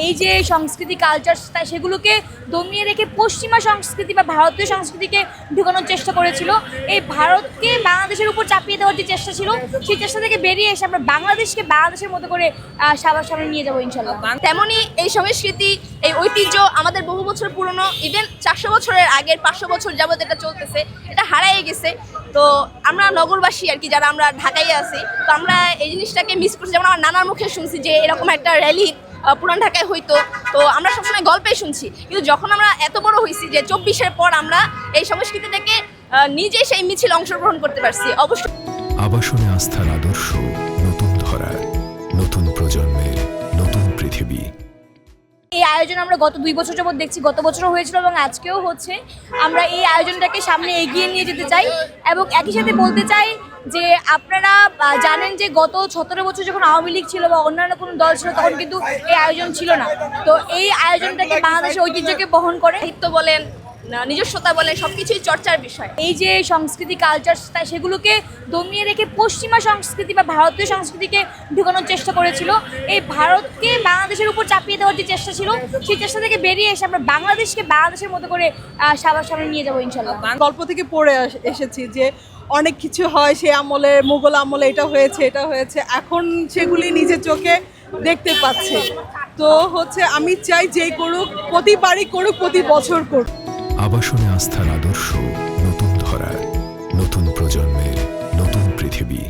এই যে সংস্কৃতি কালচার সেগুলোকে দমিয়ে রেখে পশ্চিমা সংস্কৃতি বা ভারতীয় সংস্কৃতিকে ঢুকানোর চেষ্টা করেছিল। এই ভারতকে বাংলাদেশের উপর চাপিয়ে দেওয়ার যে চেষ্টা ছিল, সেই চেষ্টা থেকে বেরিয়ে এসে আমরা বাংলাদেশকে বাংলাদেশের মতো করে সবার সামনে নিয়ে যাবো ইনশাল্লাহ। তেমনই এই সংস্কৃতি, এই ঐতিহ্য আমাদের বহু বছর পুরনো, ইভেন 400 বছরের আগের 500 বছর যাবত এটা চলতেছে, এটা হারাই গেছে। তো আমরা নগরবাসী আর কি, যারা আমরা ঢাকায় আছি, তো আমরা এই জিনিসটাকে মিস করছি। যেমন আমার নানার মুখে শুনছি যে এরকম একটা র্যালি পুরান ঢাকায় হইতো, তো আমরা সবসময় গল্পে শুনছি। কিন্তু যখন আমরা এত বড় হয়েছি যে 24-এর পর আমরা এই সংস্কৃতি থেকে নিজে সেই মিছিল অংশগ্রহণ করতে পারছি। অবশ্যই আবাসনে আস্থার আদর্শ, নতুন ধরা, নতুন প্রজন্মের নতুন পৃথিবী। এই আয়োজন আমরা গত 2 বছর যাবত দেখছি, গত বছরও হয়েছিল এবং আজকেও হচ্ছে। আমরা এই আয়োজনটাকে সামনে এগিয়ে নিয়ে যেতে চাই এবং একই সাথে বলতে চাই যে আপনারা জানেন যে গত 17 বছর যখন আওয়ামী লীগ ছিল বা অন্যান্য কোনো দল ছিল, তখন কিন্তু এই আয়োজন ছিল না। তো এই আয়োজনটাকে বাংলাদেশের ঐতিহ্যকে বহন করে, সাহিত্য বলেন, নিজস্বতা বলেন, সবকিছুই চর্চার বিষয়। এই যে সংস্কৃতি কালচার সেগুলোকে দমিয়ে রেখে পশ্চিমা সংস্কৃতি বা ভারতীয় সংস্কৃতিকে ঢুকানোর চেষ্টা করেছিল। এই ভারতকে বাংলাদেশের উপর চাপিয়ে দেওয়ার যে চেষ্টা ছিল, সেই চেষ্টা থেকে বেরিয়ে এসে আমরা বাংলাদেশকে বাংলাদেশের মতো করে সবার সামনে নিয়ে যাবো ইনশাল্লাহ। গল্প থেকে পড়ে এসেছি যে অনেক কিছু হয়, সে আমলে, মুঘল আমলে এটা হয়েছে, এটা হয়েছে, এখন সেগুলি নিজের চোখে দেখতে পাচ্ছে। তো আমি চাই যেই করুক, প্রতিবারই করুক, প্রতি বছর করুক। আবাসনে আস্থার আদর্শ, নতুন ধরা, নতুন প্রজন্মের নতুন পৃথিবী।